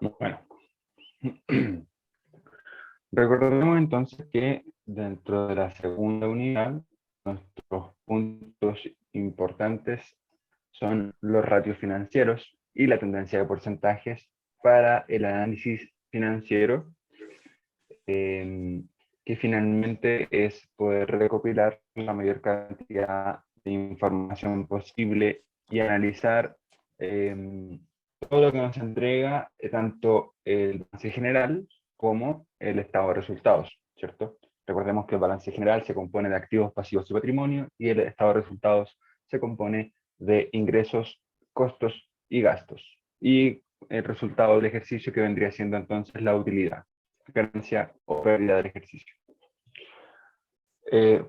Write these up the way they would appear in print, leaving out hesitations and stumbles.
Bueno, recordemos entonces que dentro de la segunda unidad, nuestros puntos importantes son los ratios financieros y la tendencia de porcentajes para el análisis financiero, que finalmente es poder recopilar la mayor cantidad de información posible y analizar todo lo que nos entrega tanto el balance general como el estado de resultados, ¿cierto? Recordemos que el balance general se compone de activos, pasivos y patrimonio, y el estado de resultados se compone de ingresos, costos y gastos. Y el resultado del ejercicio que vendría siendo entonces la utilidad, ganancia o pérdida del ejercicio.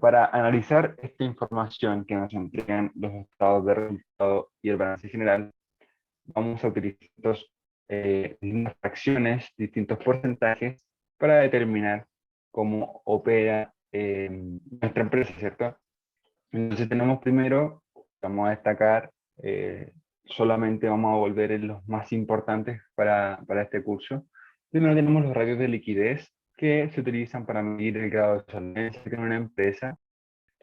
Para analizar esta información que nos entregan los estados de resultado y el balance general, vamos a utilizar distintas fracciones, distintos porcentajes para determinar cómo opera nuestra empresa, ¿cierto? Entonces tenemos primero, vamos a destacar, solamente vamos a volver en los más importantes para este curso. Primero tenemos los ratios de liquidez que se utilizan para medir el grado de solvencia que tiene una empresa,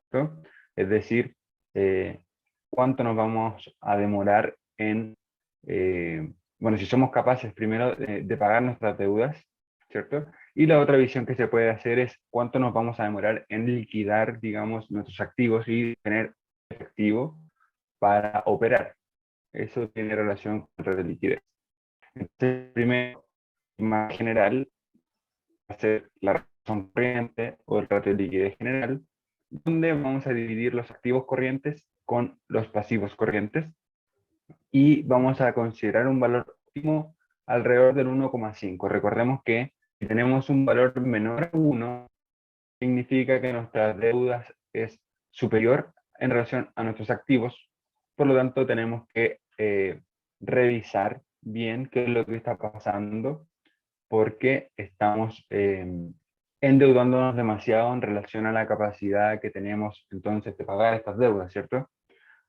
¿cierto? Es decir, cuánto nos vamos a demorar en, bueno, si somos capaces primero de pagar nuestras deudas, ¿cierto? Y la otra visión que se puede hacer es cuánto nos vamos a demorar en liquidar, digamos, nuestros activos y tener efectivo para operar. Eso tiene relación con el ratio de liquidez. Entonces, primero, más general, va a ser la razón corriente o el ratio de liquidez general, donde vamos a dividir los activos corrientes con los pasivos corrientes y vamos a considerar un valor óptimo alrededor del 1,5. Recordemos que si tenemos un valor menor a 1, significa que nuestras deudas es superior en relación a nuestros activos. Por lo tanto, tenemos que revisar bien qué es lo que está pasando, porque estamos endeudándonos demasiado en relación a la capacidad que tenemos entonces de pagar estas deudas, ¿cierto?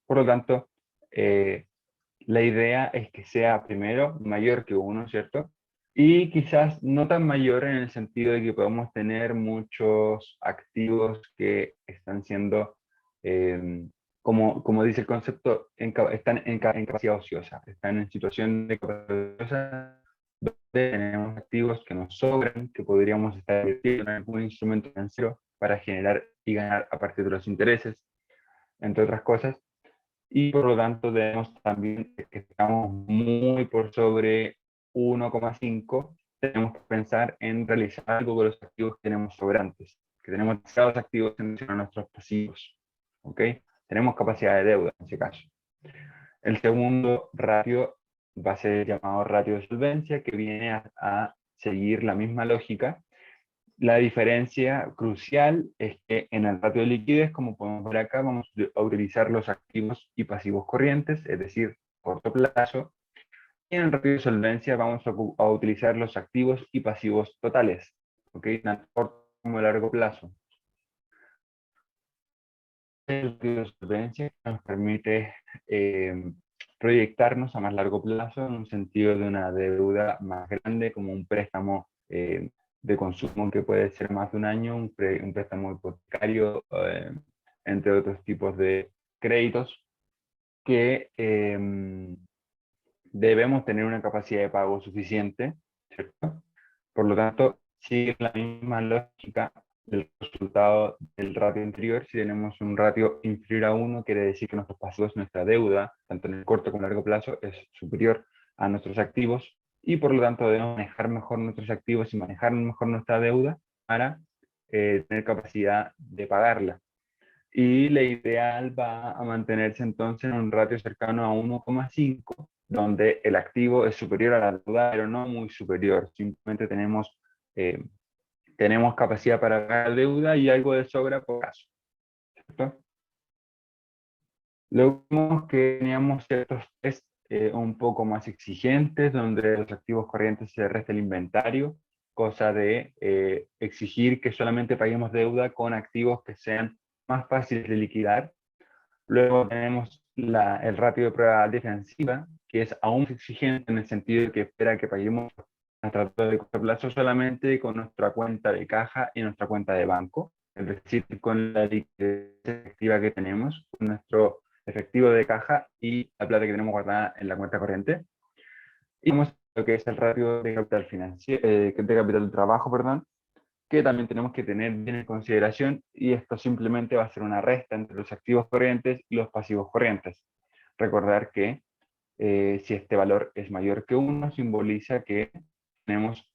Por lo tanto, la idea es que sea primero mayor que 1, ¿cierto? Y quizás no tan mayor en el sentido de que podemos tener muchos activos que están siendo, como dice el concepto, están en capacidad ociosa, están en situación de capacidad ociosa, donde tenemos activos que nos sobran, que podríamos estar invirtiendo en algún instrumento financiero para generar y ganar a partir de los intereses, entre otras cosas. Y por lo tanto debemos también, que estamos muy por sobre 1,5, tenemos que pensar en realizar algo con los activos que tenemos sobrantes, que tenemos demasiados activos en relación a nuestros pasivos, ¿ok? Tenemos capacidad de deuda en ese caso. El segundo ratio va a ser llamado ratio de solvencia, que viene a seguir la misma lógica. La diferencia crucial es que en el ratio de liquidez, como podemos ver acá, vamos a utilizar los activos y pasivos corrientes, es decir, corto plazo. Y en el ratio de solvencia vamos a utilizar los activos y pasivos totales, ¿ok? Tanto corto como largo plazo. El ratio de solvencia nos permite proyectarnos a más largo plazo en un sentido de una deuda más grande, como un préstamo de consumo que puede ser más de un año, un préstamo hipotecario, entre otros tipos de créditos, que debemos tener una capacidad de pago suficiente, ¿cierto? Por lo tanto, sigue la misma lógica del resultado del ratio anterior. Si tenemos un ratio inferior a 1, quiere decir que nuestros pasivos, nuestra deuda, tanto en el corto como en el largo plazo, es superior a nuestros activos, y por lo tanto debemos manejar mejor nuestros activos y manejar mejor nuestra deuda para tener capacidad de pagarla. Y la ideal va a mantenerse entonces en un ratio cercano a 1,5, donde el activo es superior a la deuda, pero no muy superior. Simplemente eh, tenemos capacidad para pagar la deuda y algo de sobra por caso, ¿cierto? Luego vimos que teníamos ciertos test un poco más exigentes, donde los activos corrientes se resta el inventario, cosa de exigir que solamente paguemos deuda con activos que sean más fáciles de liquidar. Luego tenemos el ratio de prueba defensiva, que es aún más exigente en el sentido de que espera que paguemos nuestra deuda de corto plazo solamente con nuestra cuenta de caja y nuestra cuenta de banco, es decir, con la liquidez efectiva que tenemos, con nuestro efectivo de caja y la plata que tenemos guardada en la cuenta corriente. Y tenemos lo que es el ratio de capital financiero, de capital de trabajo, perdón, que también tenemos que tener bien en consideración, y esto simplemente va a ser una resta entre los activos corrientes y los pasivos corrientes. Recordar que si este valor es mayor que 1, simboliza que tenemos,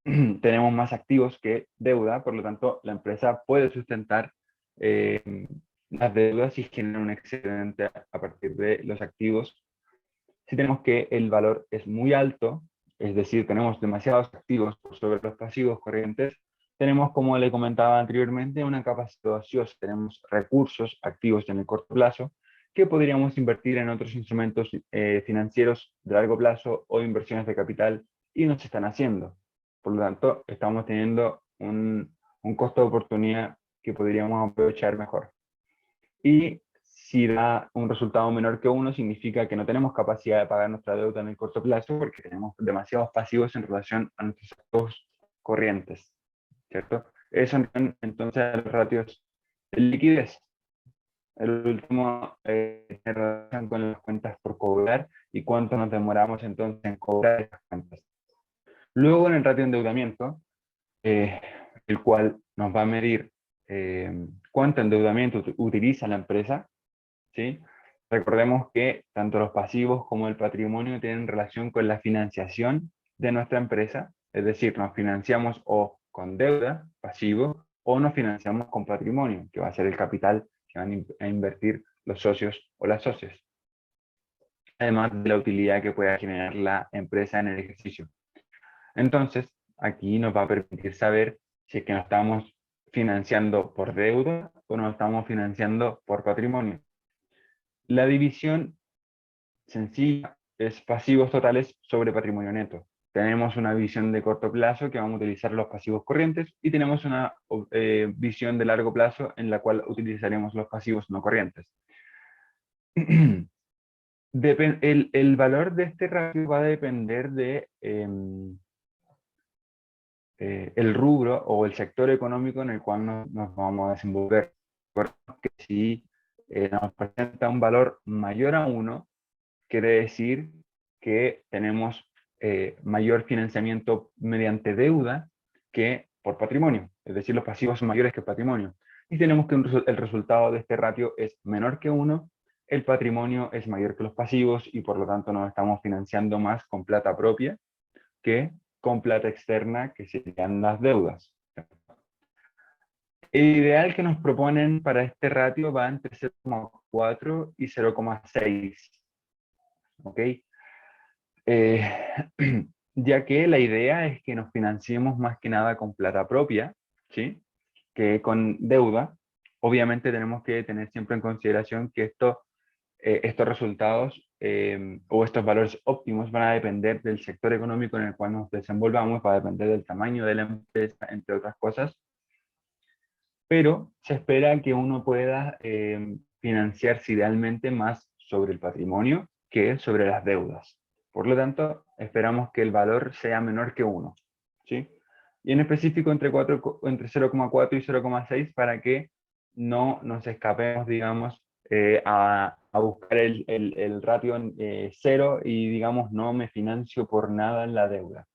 tenemos más activos que deuda, por lo tanto la empresa puede sustentar eh, las deudas y generar un excedente a partir de los activos. Si tenemos que el valor es muy alto, es decir, tenemos demasiados activos por sobre los pasivos corrientes, tenemos, como le comentaba anteriormente, una capacidad ociosa, tenemos recursos activos en el corto plazo que podríamos invertir en otros instrumentos financieros de largo plazo o inversiones de capital, y no se están haciendo. Por lo tanto, estamos teniendo un costo de oportunidad que podríamos aprovechar mejor. Y si da un resultado menor que 1, significa que no tenemos capacidad de pagar nuestra deuda en el corto plazo porque tenemos demasiados pasivos en relación a nuestros activos corrientes, ¿cierto? Eso entonces los ratios de liquidez. El último tiene relación con las cuentas por cobrar y cuánto nos demoramos entonces en cobrar esas cuentas. Luego, en el ratio de endeudamiento, el cual nos va a medir cuánto endeudamiento utiliza la empresa, ¿sí? Recordemos que tanto los pasivos como el patrimonio tienen relación con la financiación de nuestra empresa, es decir, nos financiamos o con deuda, pasivo, o nos financiamos con patrimonio, que va a ser el capital que van a invertir los socios o las socias, además de la utilidad que pueda generar la empresa en el ejercicio. Entonces, aquí nos va a permitir saber si es que nos estamos financiando por deuda o nos estamos financiando por patrimonio. La división sencilla es pasivos totales sobre patrimonio neto. Tenemos una visión de corto plazo que vamos a utilizar los pasivos corrientes, y tenemos una visión de largo plazo en la cual utilizaremos los pasivos no corrientes. El valor de este ratio va a depender de el rubro o el sector económico en el cual nos vamos a desenvolver. Porque si nos presenta un valor mayor a 1, quiere decir que tenemos mayor financiamiento mediante deuda que por patrimonio, es decir, los pasivos son mayores que el patrimonio. Y tenemos que el resultado de este ratio es menor que 1, el patrimonio es mayor que los pasivos y por lo tanto nos estamos financiando más con plata propia que con plata externa, que serían las deudas. El ideal que nos proponen para este ratio va entre 0,4 y 0,6. ¿Ok? Ya que la idea es que nos financiemos más que nada con plata propia, ¿sí? Que con deuda. Obviamente tenemos que tener siempre en consideración que estos resultados o estos valores óptimos van a depender del sector económico en el cual nos desenvolvamos, va a depender del tamaño de la empresa, entre otras cosas, pero se espera que uno pueda financiarse idealmente más sobre el patrimonio que sobre las deudas. Por lo tanto, esperamos que el valor sea menor que 1, ¿sí? Y en específico entre 0,4 y 0,6 para que no nos escapemos, digamos, a buscar el ratio 0 y, digamos, no me financio por nada en la deuda.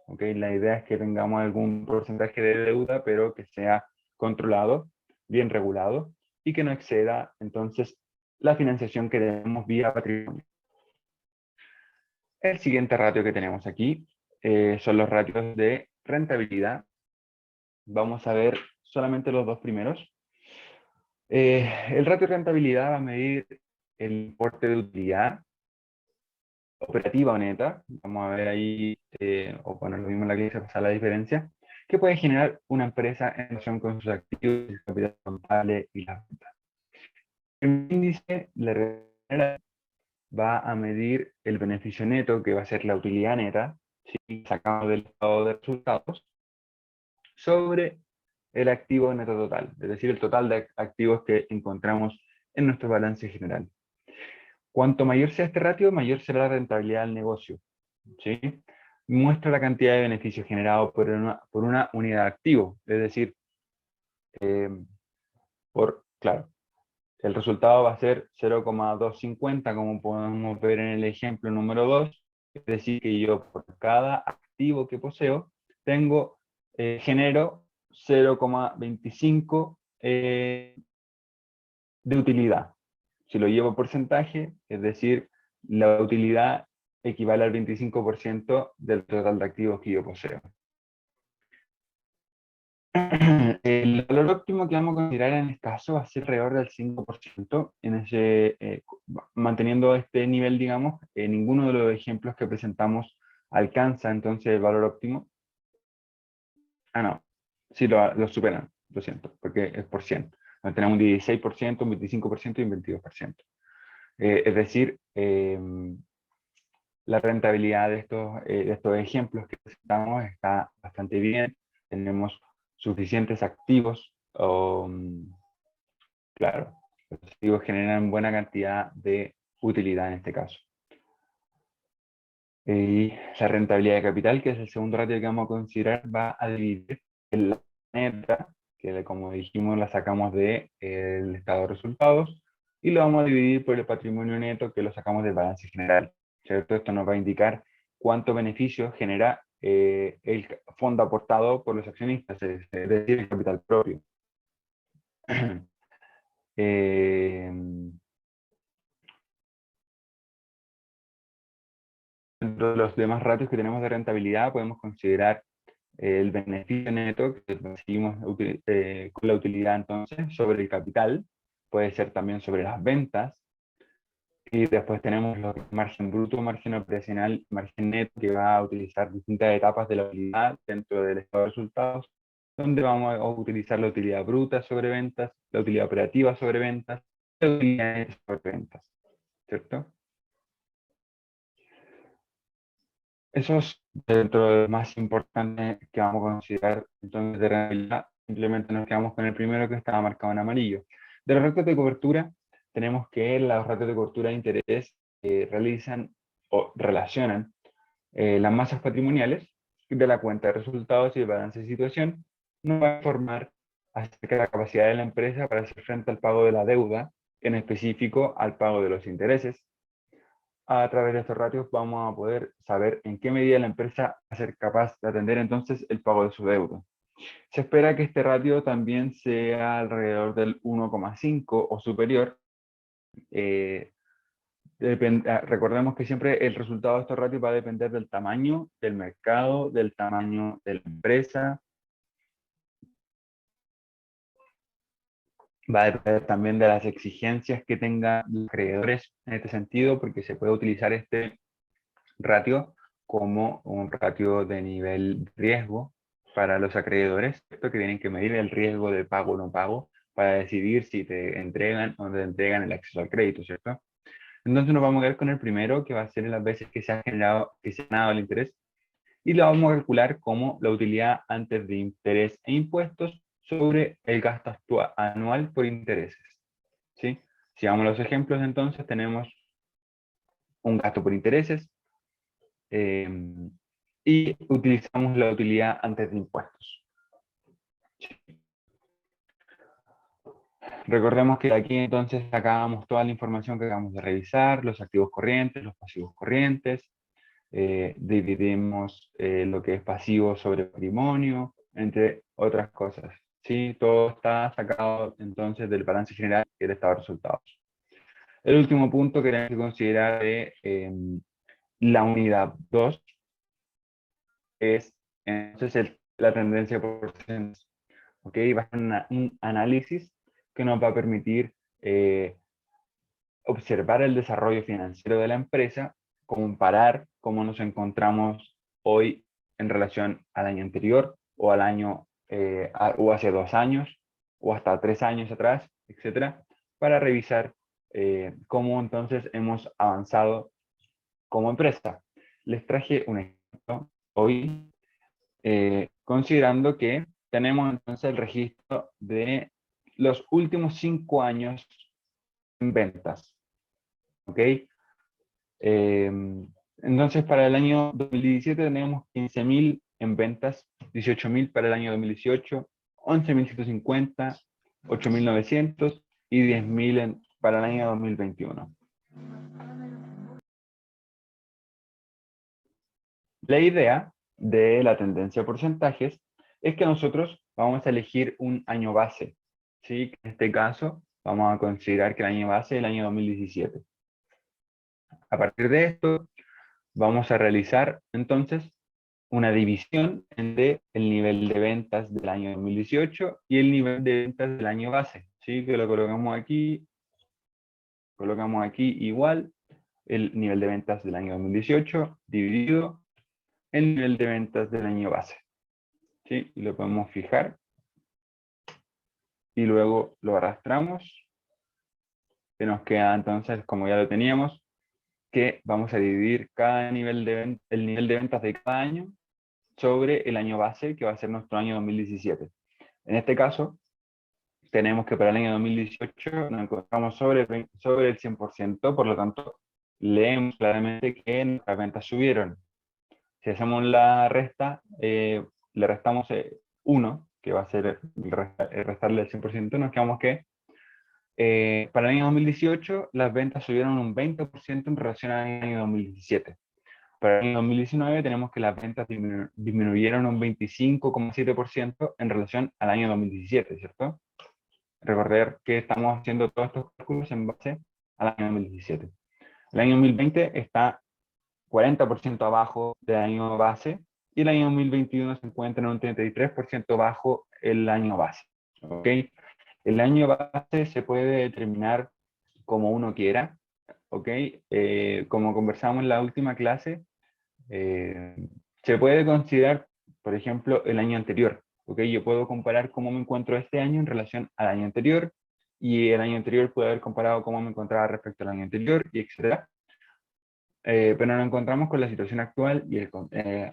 ¿Okay? La idea es que tengamos algún porcentaje de deuda, pero que sea controlado, bien regulado, y que no exceda entonces la financiación que tenemos vía patrimonio. El siguiente ratio que tenemos aquí son los ratios de rentabilidad. Vamos a ver solamente los dos primeros. El ratio de rentabilidad va a medir el importe de utilidad operativa o neta. Vamos a ver ahí, o bueno, lo mismo en la clase, pasar la diferencia, que puede generar una empresa en relación con sus activos, el capital contable y la venta. El índice de rentabilidad va a medir el beneficio neto, que va a ser la utilidad neta, si sacamos del estado de resultados, sobre el activo neto total, es decir, el total de activos que encontramos en nuestro balance general. Cuanto mayor sea este ratio, mayor será la rentabilidad del negocio, ¿sí? Muestra la cantidad de beneficios generados por una unidad de activo, es decir, claro, el resultado va a ser 0,250, como podemos ver en el ejemplo número 2, es decir, que yo por cada activo que poseo genero 0,25 de utilidad. Si lo llevo a porcentaje, es decir, la utilidad equivale al 25% del total de activos que yo poseo. El valor óptimo que vamos a considerar en este caso va a ser alrededor del 5%, manteniendo este nivel, digamos, ninguno de los ejemplos que presentamos alcanza entonces el valor óptimo. Ah, no, sí lo superan, lo siento, porque es por ciento. Tenemos un 16%, un 25% y un 22%. Es decir, la rentabilidad de estos ejemplos que presentamos está bastante bien. Tenemos suficientes activos. Claro, los activos generan buena cantidad de utilidad en este caso. Y la rentabilidad de capital, que es el segundo ratio que vamos a considerar, va a dividir en la neta, que como dijimos la sacamos del estado de resultados, y lo vamos a dividir por el patrimonio neto, que lo sacamos del balance general, ¿cierto? Esto nos va a indicar cuánto beneficio genera el fondo aportado por los accionistas, es decir, el capital propio. Dentro de los demás ratios que tenemos de rentabilidad, podemos considerar el beneficio neto que recibimos con la utilidad entonces sobre el capital, puede ser también sobre las ventas, y después tenemos los margen bruto, margen operacional, margen neto, que va a utilizar distintas etapas de la utilidad dentro del estado de resultados, donde vamos a utilizar la utilidad bruta sobre ventas, la utilidad operativa sobre ventas, la utilidad neta sobre ventas, ¿cierto? Eso es dentro de lo más importante que vamos a considerar entonces de rentabilidad. Simplemente nos quedamos con el primero que estaba marcado en amarillo. De los ratios de cobertura, tenemos que los ratios de cobertura de interés realizan o relacionan las masas patrimoniales de la cuenta de resultados y el balance de situación. Nos va a informar acerca de la capacidad de la empresa para hacer frente al pago de la deuda, en específico al pago de los intereses. A través de estos ratios vamos a poder saber en qué medida la empresa va a ser capaz de atender entonces el pago de su deuda. Se espera que este ratio también sea alrededor del 1,5 o superior. Recordemos que siempre el resultado de estos ratios va a depender del tamaño del mercado, del tamaño de la empresa. Va a depender también de las exigencias que tengan los acreedores en este sentido, porque se puede utilizar este ratio como un ratio de nivel de riesgo para los acreedores, ¿cierto? Que tienen que medir el riesgo de pago o no pago para decidir si te entregan o no te entregan el acceso al crédito, ¿cierto? Entonces nos vamos a quedar con el primero, que va a ser en las veces que se ha generado, que se ha ganado el interés, y lo vamos a calcular como la utilidad antes de interés e impuestos sobre el gasto anual por intereses, ¿sí? Si vamos a los ejemplos, entonces tenemos un gasto por intereses, y utilizamos la utilidad antes de impuestos. Recordemos que aquí entonces sacábamos toda la información que acabamos de revisar, los activos corrientes, los pasivos corrientes, dividimos lo que es pasivo sobre patrimonio, entre otras cosas. ¿Sí? Todo está sacado entonces del balance general y del estado de resultados. El último punto que tenemos que considerar de la unidad 2 es entonces la tendencia por porcentaje. ¿Ok? Va a ser un análisis que nos va a permitir observar el desarrollo financiero de la empresa, comparar cómo nos encontramos hoy en relación al año anterior o al año o hace 2 años o hasta 3 años atrás, etcétera, para revisar cómo entonces hemos avanzado como empresa. Les traje un ejemplo hoy, considerando que tenemos entonces el registro de los últimos 5 años en ventas. ¿Ok? Entonces, para el año 2017 tenemos 15.000 en ventas, 18.000 para el año 2018, 11.150, 8.900 y 10.000 para el año 2021. La idea de la tendencia a porcentajes es que nosotros vamos a elegir un año base. ¿Sí? En este caso, vamos a considerar que el año base es el año 2017. A partir de esto, vamos a realizar entonces una división entre el nivel de ventas del año 2018 y el nivel de ventas del año base. ¿Sí? Que lo colocamos aquí igual, el nivel de ventas del año 2018 dividido el nivel de ventas del año base. ¿Sí? Y lo podemos fijar y luego lo arrastramos, que nos queda entonces, como ya lo teníamos, que vamos a dividir cada nivel el nivel de ventas de cada año sobre el año base, que va a ser nuestro año 2017. En este caso, tenemos que para el año 2018 nos encontramos sobre el 100%, por lo tanto, leemos claramente que nuestras ventas subieron. Si hacemos la resta, le restamos 1, que va a ser restarle el 100%, nos quedamos que para el año 2018 las ventas subieron un 20% en relación al año 2017. Para el año 2019 tenemos que las ventas disminuyeron un 25,7% en relación al año 2017, ¿cierto? Recordar que estamos haciendo todos estos cálculos en base al año 2017. El año 2020 está 40% abajo del año base y el año 2021 se encuentra en un 33% bajo el año base. ¿Ok? El año base se puede determinar como uno quiera. ¿Ok? Como conversamos en la última clase, se puede considerar, por ejemplo, el año anterior. ¿Ok? Yo puedo comparar cómo me encuentro este año en relación al año anterior, y el año anterior puede haber comparado cómo me encontraba respecto al año anterior, y etc. Pero nos encontramos con la situación actual y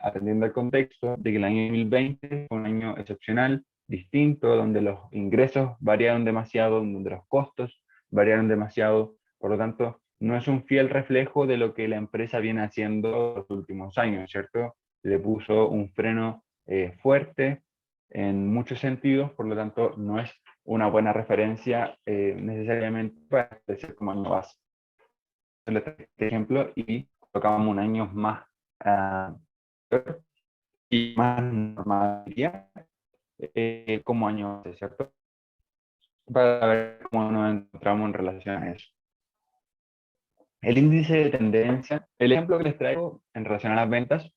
atendiendo al contexto de que el año 2020 fue un año excepcional, distinto, donde los ingresos variaron demasiado, donde los costos variaron demasiado, por lo tanto, no es un fiel reflejo de lo que la empresa viene haciendo los últimos años, ¿cierto? Le puso un freno fuerte en muchos sentidos, por lo tanto, no es una buena referencia necesariamente para establecer como año base. Este ejemplo y colocamos un año más y más normalidad como año, ¿cierto? Para ver cómo nos encontramos en relación a eso. El índice de tendencia, el ejemplo que les traigo en relación a las ventas,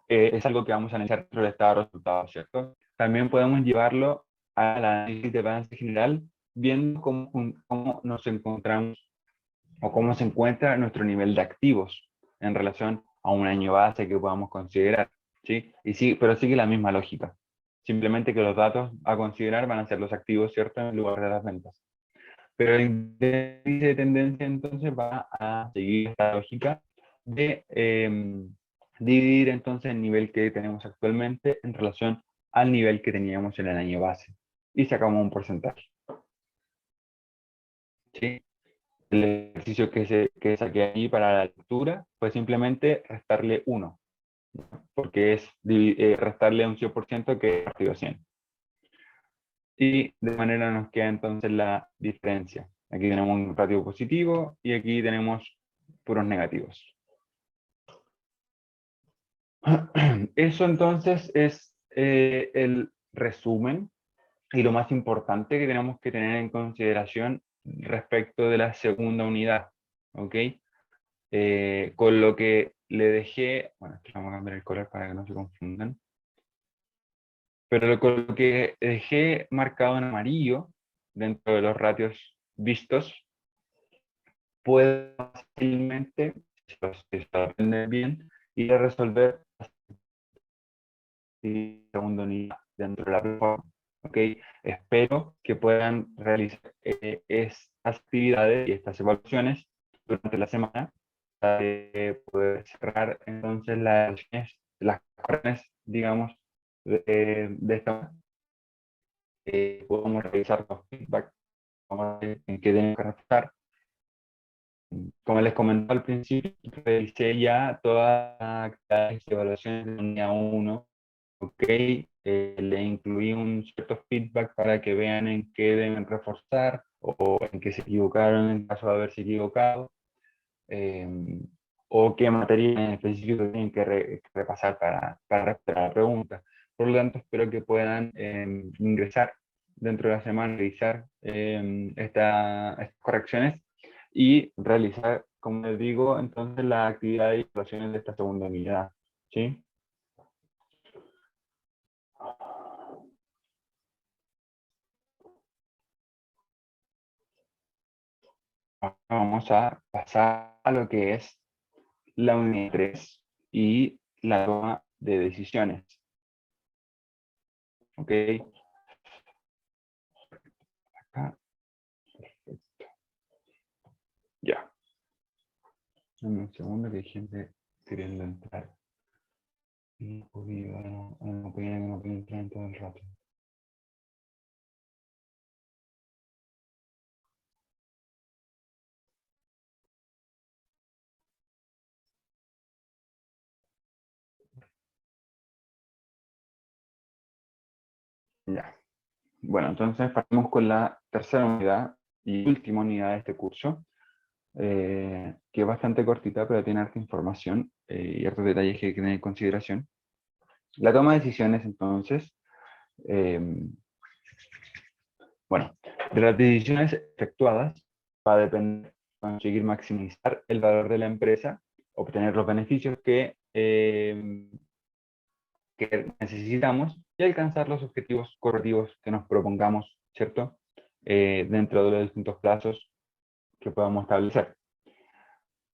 es algo que vamos a analizar dentro del estado de resultados, ¿cierto? También podemos llevarlo al análisis de balance general, viendo cómo nos encontramos o cómo se encuentra nuestro nivel de activos en relación a un año base que podamos considerar, ¿sí? Y sí, pero sigue la misma lógica. Simplemente que los datos a considerar van a ser los activos, ¿cierto? En lugar de las ventas. Pero el índice de tendencia entonces va a seguir esta lógica de dividir entonces el nivel que tenemos actualmente en relación al nivel que teníamos en el año base. Y sacamos un porcentaje. ¿Sí? El ejercicio que saqué ahí para la lectura fue simplemente restarle 1, porque es restarle un 100% que es partido 100. Y de manera nos queda entonces la diferencia. Aquí tenemos un ratio positivo y aquí tenemos puros negativos. Eso entonces es el resumen y lo más importante que tenemos que tener en consideración respecto de la segunda unidad. ¿Ok? Con lo que le dejé, bueno, aquí vamos a cambiar el color para que no se confundan, pero con lo que dejé marcado en amarillo dentro de los ratios vistos, puedo fácilmente, si se aprende bien, ir a resolver la segunda unidad dentro de la plataforma. ¿Okay? Espero que puedan realizar estas actividades y estas evaluaciones durante la semana para poder cerrar entonces las correcciones, digamos, de esta manera. podemos revisar los feedback, vamos a ver en qué tenemos que reforzar. Como les comentaba al principio, revisé ya todas las actividades de evaluación de unidad 1, ¿ok? Le incluí un cierto feedback para que vean en qué deben reforzar o en qué se equivocaron en caso de haberse equivocado, eh, o qué materia en específico tienen que repasar para responder la pregunta. Por lo tanto, espero que puedan ingresar dentro de la semana, revisar estas correcciones y realizar, como les digo, entonces las actividades y evaluaciones de esta segunda unidad. ¿Sí? Ahora vamos a pasar a lo que es la unidad 3 y la toma de decisiones. ¿Ok? Acá. Perfecto. Ya. Dame un segundo que hay gente queriendo entrar. No podía, no podía entrar en todo el rato. Ya. Bueno, entonces partimos con la tercera unidad y última unidad de este curso, que es bastante cortita, pero tiene harta información y hartos detalles que hay que tener en consideración. La toma de decisiones, entonces, eh, bueno, de las decisiones efectuadas va a depender conseguir maximizar el valor de la empresa, obtener los beneficios que necesitamos y alcanzar los objetivos corporativos que nos propongamos, ¿cierto? Dentro de los distintos plazos que podamos establecer.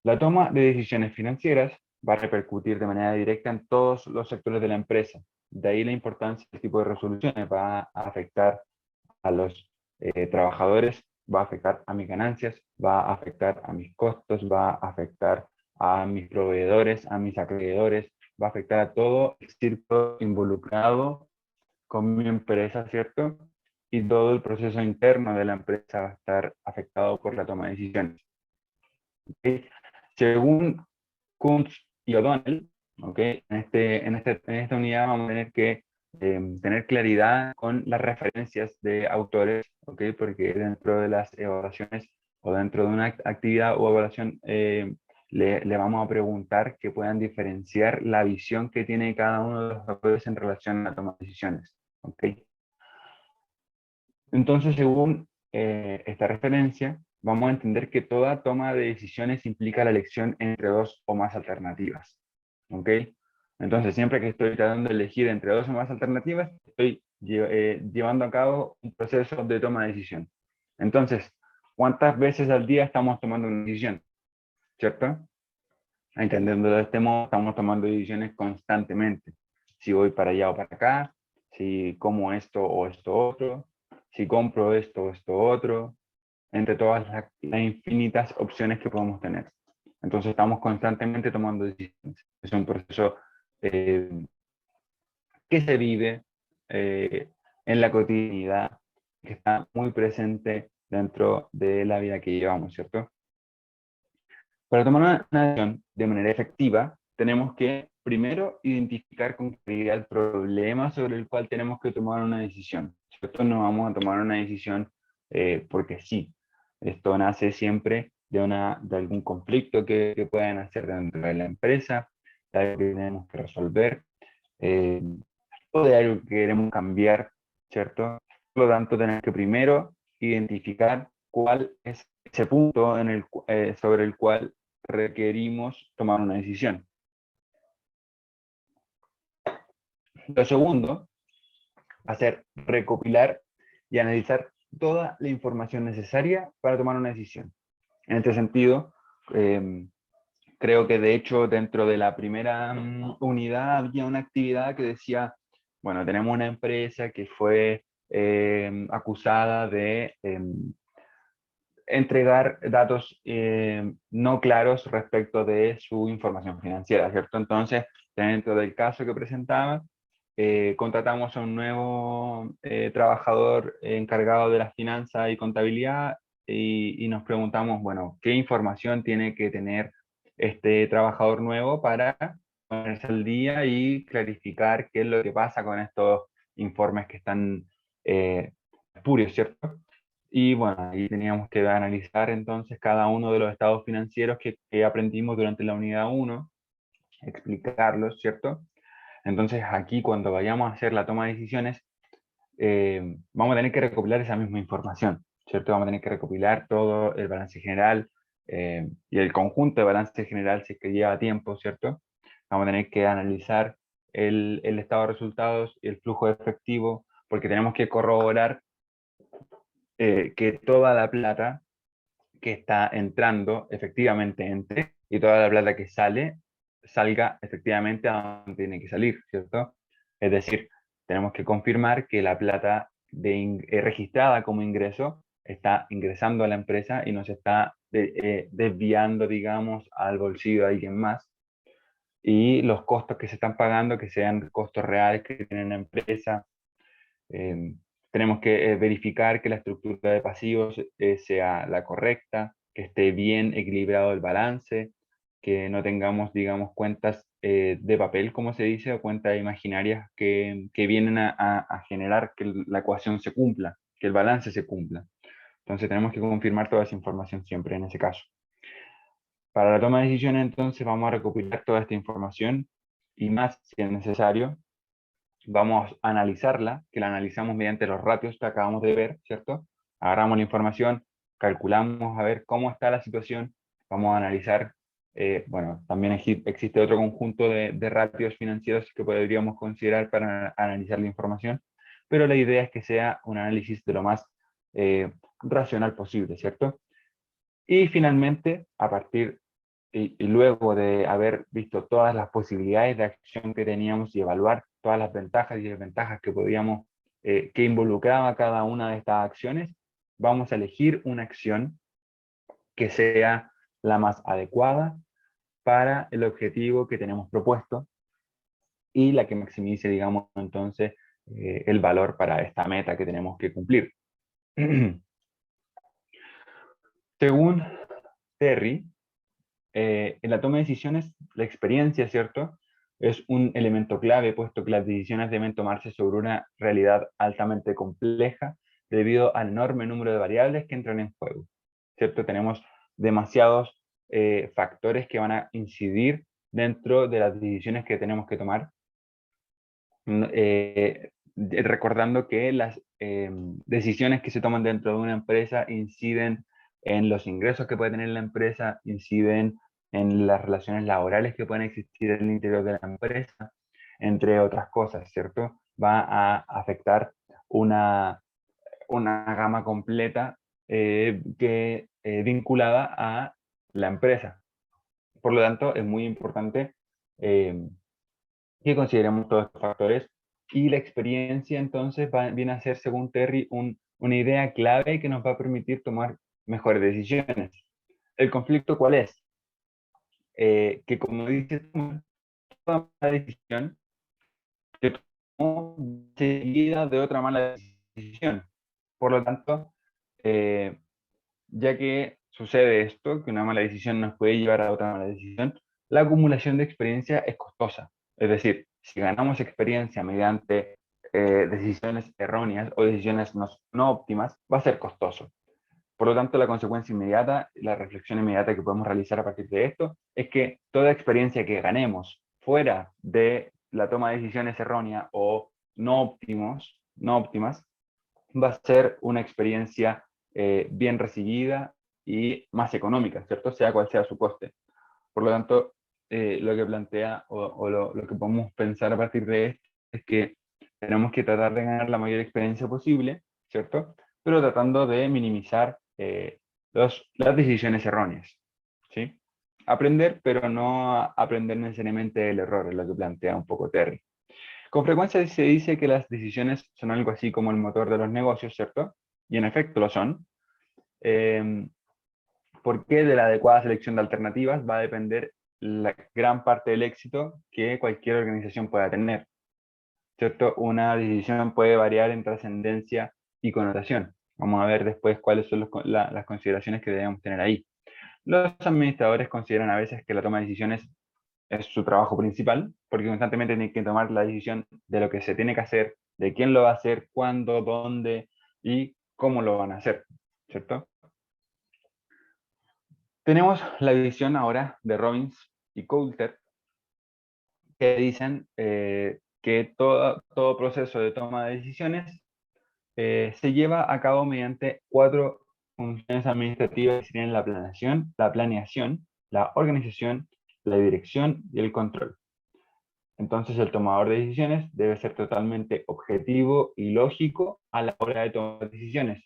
La toma de decisiones financieras va a repercutir de manera directa en todos los sectores de la empresa. De ahí la importancia del tipo de resoluciones. Va a afectar a los trabajadores, va a afectar a mis ganancias, va a afectar a mis costos, va a afectar a mis proveedores, a mis acreedores, va a afectar a todo el círculo involucrado con mi empresa, ¿cierto? Y todo el proceso interno de la empresa va a estar afectado por la toma de decisiones. ¿Okay? Según Kuntz y O'Donnell, ¿okay? En esta unidad vamos a tener que tener claridad con las referencias de autores, ¿okay? Porque dentro de las evaluaciones o dentro de una actividad o evaluación le vamos a preguntar que puedan diferenciar la visión que tiene cada uno de los autores en relación a la toma de decisiones. ¿Okay? Entonces, según esta referencia, vamos a entender que toda toma de decisiones implica la elección entre dos o más alternativas. ¿Ok? Entonces, siempre que estoy tratando de elegir entre dos o más alternativas, estoy llevando a cabo un proceso de toma de decisión. Entonces, ¿cuántas veces al día estamos tomando una decisión? ¿Cierto? Entendiendo de este modo, estamos tomando decisiones constantemente. Si voy para allá o para acá, si como esto o esto otro, si compro esto o esto otro, entre todas las infinitas opciones que podemos tener. Entonces estamos constantemente tomando decisiones. Es un proceso eh, que se vive en la cotidianidad, que está muy presente dentro de la vida que llevamos, ¿cierto? Para tomar una decisión de manera efectiva, tenemos que primero identificar con claridad el problema sobre el cual tenemos que tomar una decisión. ¿Cierto? No vamos a tomar una decisión porque sí. Esto nace siempre de algún conflicto que puedan hacer dentro de la empresa, de algo que tenemos que resolver, eh, o de algo que queremos cambiar, ¿cierto? Por lo tanto, tenemos que primero identificar cuál es ese punto sobre el cual requerimos tomar una decisión. Lo segundo va a ser recopilar y analizar toda la información necesaria para tomar una decisión. En este sentido, creo que de hecho dentro de la primera unidad había una actividad que decía, bueno, tenemos una empresa que fue acusada de entregar datos no claros respecto de su información financiera, ¿cierto? Entonces, dentro del caso que presentaba, contratamos a un nuevo trabajador encargado de la finanza y contabilidad y nos preguntamos, bueno, ¿qué información tiene que tener este trabajador nuevo para ponerse al día y clarificar qué es lo que pasa con estos informes que están espurios, ¿cierto? Y bueno, ahí teníamos que analizar entonces cada uno de los estados financieros que aprendimos durante la unidad uno, explicarlos, ¿cierto? Entonces aquí cuando vayamos a hacer la toma de decisiones, vamos a tener que recopilar esa misma información, ¿cierto? Vamos a tener que recopilar todo el balance general y el conjunto de balance general si es que lleva tiempo, ¿cierto? Vamos a tener que analizar el estado de resultados y el flujo de efectivo, porque tenemos que corroborar que toda la plata que está entrando efectivamente entre y toda la plata que sale salga efectivamente a donde tiene que salir, ¿cierto? Es decir, tenemos que confirmar que la plata registrada como ingreso está ingresando a la empresa y no se está desviando, digamos, al bolsillo de alguien más. Y los costos que se están pagando, que sean costos reales que tiene la empresa, eh, tenemos que verificar que la estructura de pasivos sea la correcta, que esté bien equilibrado el balance, que no tengamos, digamos, cuentas de papel, como se dice, o cuentas imaginarias que vienen a generar que la ecuación se cumpla, que el balance se cumpla. Entonces tenemos que confirmar toda esa información siempre en ese caso. Para la toma de decisiones, entonces, vamos a recopilar toda esta información y más si es necesario vamos a analizarla, que la analizamos mediante los ratios que acabamos de ver, ¿cierto? Agarramos la información, calculamos a ver cómo está la situación, vamos a analizar, bueno, también existe otro conjunto de ratios financieros que podríamos considerar para analizar la información, pero la idea es que sea un análisis de lo más racional posible, ¿cierto? Y finalmente, a partir y luego de haber visto todas las posibilidades de acción que teníamos y evaluar todas las ventajas y desventajas que podíamos, que involucraba cada una de estas acciones, vamos a elegir una acción que sea la más adecuada para el objetivo que tenemos propuesto y la que maximice, digamos, entonces, el valor para esta meta que tenemos que cumplir. Según Terry, en la toma de decisiones, la experiencia, ¿cierto? Es un elemento clave, puesto que las decisiones deben tomarse sobre una realidad altamente compleja debido al enorme número de variables que entran en juego, ¿cierto? Tenemos demasiados factores que van a incidir dentro de las decisiones que tenemos que tomar. Recordando que las decisiones que se toman dentro de una empresa inciden en los ingresos que puede tener la empresa, inciden en las relaciones laborales que pueden existir en el interior de la empresa, entre otras cosas, ¿cierto? Va a afectar una, una gama completa vinculada a la empresa. Por lo tanto, es muy importante eh, que consideremos todos estos factores y la experiencia entonces viene a ser, según Terry, una idea clave que nos va a permitir tomar mejores decisiones. ¿El conflicto cuál es? Que como dice, toda mala decisión que tomó seguida de otra mala decisión. Por lo tanto, eh, ya que sucede esto, que una mala decisión nos puede llevar a otra mala decisión, la acumulación de experiencia es costosa. Es decir, si ganamos experiencia mediante decisiones erróneas o decisiones no óptimas, va a ser costoso. Por lo tanto, la consecuencia inmediata, la reflexión inmediata que podemos realizar a partir de esto, es que toda experiencia que ganemos fuera de la toma de decisiones erróneas o no óptimas, va a ser una experiencia bien recibida y más económica, ¿cierto? Sea cual sea su coste. Por lo tanto, lo que plantea o lo que podemos pensar a partir de esto es que tenemos que tratar de ganar la mayor experiencia posible, ¿cierto? Pero tratando de minimizar las decisiones erróneas, ¿sí? Aprender, pero no aprender necesariamente del error, es lo que plantea un poco Terry. Con frecuencia se dice que las decisiones son algo así como el motor de los negocios, ¿cierto? Y en efecto lo son. Eh, porque de la adecuada selección de alternativas va a depender la gran parte del éxito que cualquier organización pueda tener. ¿cierto? Una decisión puede variar en trascendencia y connotación. Vamos a ver después cuáles son las consideraciones que debemos tener ahí. Los administradores consideran a veces que la toma de decisiones es su trabajo principal, porque constantemente tienen que tomar la decisión de lo que se tiene que hacer, de quién lo va a hacer, cuándo, dónde y cómo lo van a hacer, ¿cierto? Tenemos la visión ahora de Robbins y Coulter, que dicen que todo proceso de toma de decisiones se lleva a cabo mediante cuatro funciones administrativas que serían la planeación, la organización, la dirección y el control. Entonces el tomador de decisiones debe ser totalmente objetivo y lógico a la hora de tomar decisiones.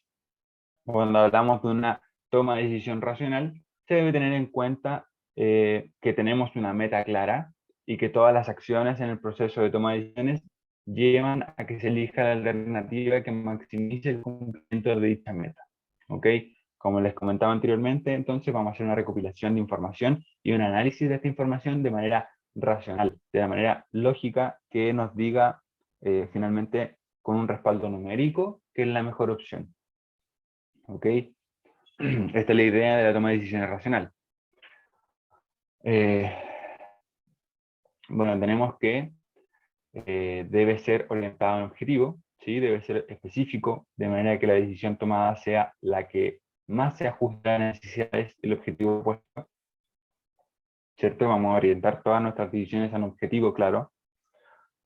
Cuando hablamos de una toma de decisión racional, se debe tener en cuenta que tenemos una meta clara y que todas las acciones en el proceso de toma de decisiones llevan a que se elija la alternativa que maximice el cumplimiento de dicha meta. ¿Ok? Como les comentaba anteriormente, entonces vamos a hacer una recopilación de información y un análisis de esta información de manera racional, de manera lógica, que nos diga finalmente con un respaldo numérico que es la mejor opción. ¿Ok? Esta es la idea de la toma de decisiones racional. Eh, bueno, tenemos que debe ser orientado a un objetivo, ¿sí? Debe ser específico, de manera que la decisión tomada sea la que más se ajuste a las necesidades del objetivo puesto, ¿cierto? Vamos a orientar todas nuestras decisiones a un objetivo claro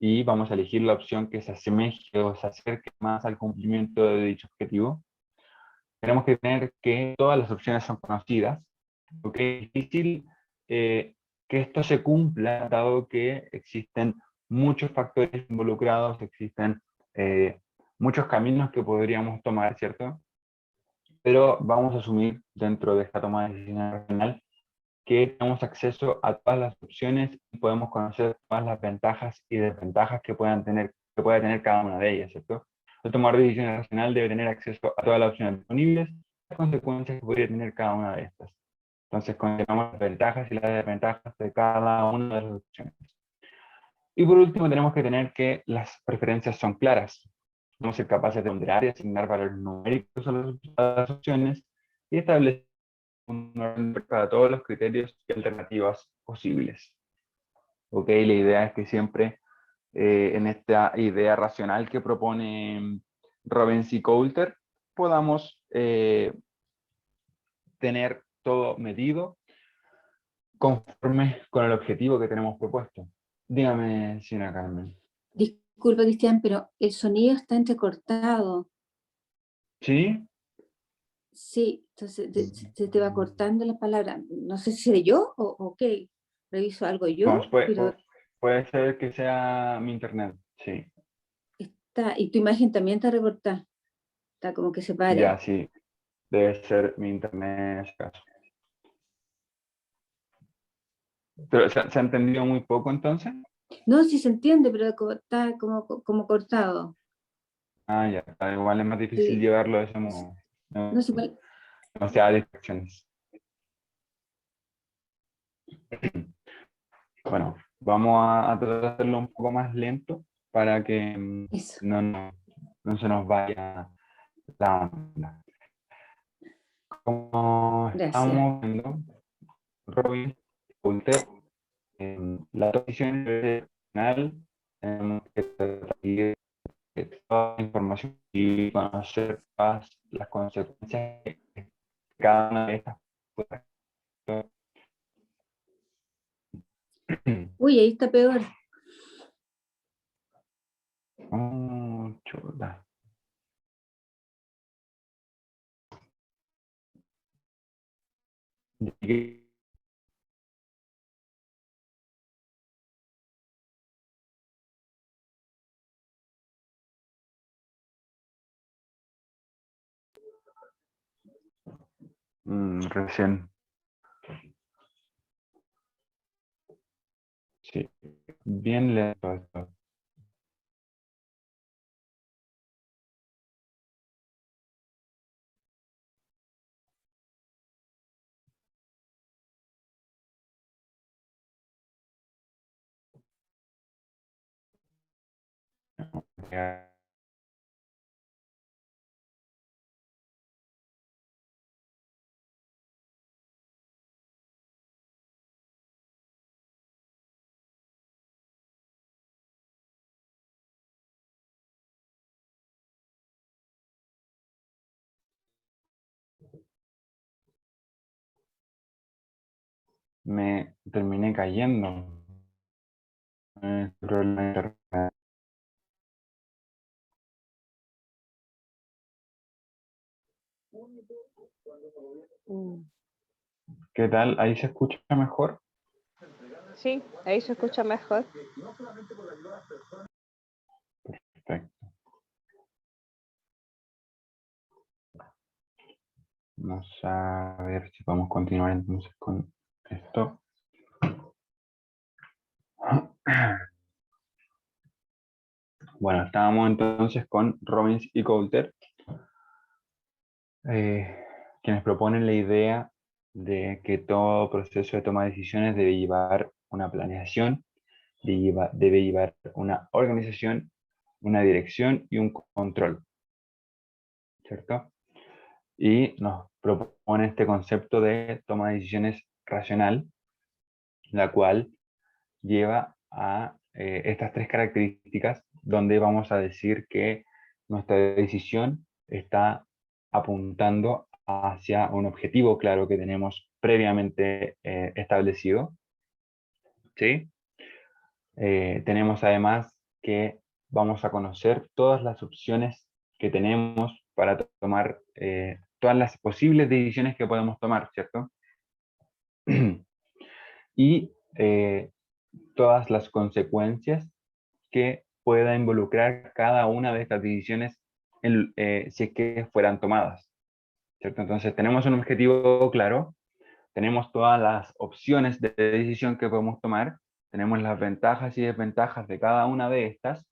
y vamos a elegir la opción que se asemeje o se acerque más al cumplimiento de dicho objetivo. Tenemos que tener que todas las opciones son conocidas, ¿ok? Es difícil que esto se cumpla, dado que existen muchos factores involucrados, existen muchos caminos que podríamos tomar, ¿cierto? Pero vamos a asumir dentro de esta toma de decisión racional que tenemos acceso a todas las opciones y podemos conocer todas las ventajas y desventajas que pueda tener cada una de ellas, ¿cierto? El tomador de decisión racional debe tener acceso a todas las opciones disponibles y las consecuencias que podría tener cada una de estas. Entonces, consideramos las ventajas y las desventajas de cada una de las opciones. Y por último, tenemos que tener que las preferencias son claras. Debemos ser capaces de ponderar y asignar valores numéricos a las opciones y establecer un orden para todos los criterios y alternativas posibles. ¿Ok? La idea es que siempre en esta idea racional que propone Robbins y Coulter podamos tener todo medido conforme con el objetivo que tenemos propuesto. Dígame, señora Carmen. Disculpa, Cristian, pero el sonido está entrecortado. ¿Sí? Sí, entonces se te va cortando la palabra. No sé si seré yo o qué. Reviso algo No, yo, pero puede ser que sea mi internet, sí. está. Y tu imagen también está recortada. Está como que se Ya, para. sí, debe ser mi internet en ese caso. Pero, ¿se ha entendido muy poco entonces? No, sí se entiende, pero está como cortado. Ah, ya, igual es más difícil Sí. llevarlo de ese modo. No No, sé igual. demasiadas distracciones. Bueno, vamos a tratar de hacerlo un poco más lento para que Eso. no se nos vaya la onda. Como Gracias. estamos viendo, Robin Coulter, la posición final, tenemos que tratar de toda la información y conocer las consecuencias que cada una de estas puede tener. Uy, ahí está peor. Oh, chuta. Recién, sí, bien lento esto. me terminé cayendo. Problema de internet. ¿Qué tal? ¿Ahí se escucha mejor? Sí, ahí se escucha mejor. Perfecto. Vamos a ver si podemos continuar entonces con esto. Bueno, estábamos entonces con Robbins y Coulter, quienes proponen la idea de que todo proceso de toma de decisiones debe llevar una planeación, debe llevar una organización, una dirección y un control, ¿cierto? Y nos propone este concepto de toma de decisiones racional, la cual lleva a estas tres características donde vamos a decir que nuestra decisión está apuntando hacia un objetivo claro que tenemos previamente establecido, ¿sí? Tenemos además que vamos a conocer todas las opciones que tenemos para tomar todas las posibles decisiones que podemos tomar, ¿cierto? Y todas las consecuencias que pueda involucrar cada una de estas decisiones si es que fueran tomadas, ¿cierto? Entonces tenemos un objetivo claro, tenemos todas las opciones de decisión que podemos tomar, tenemos las ventajas y desventajas de cada una de estas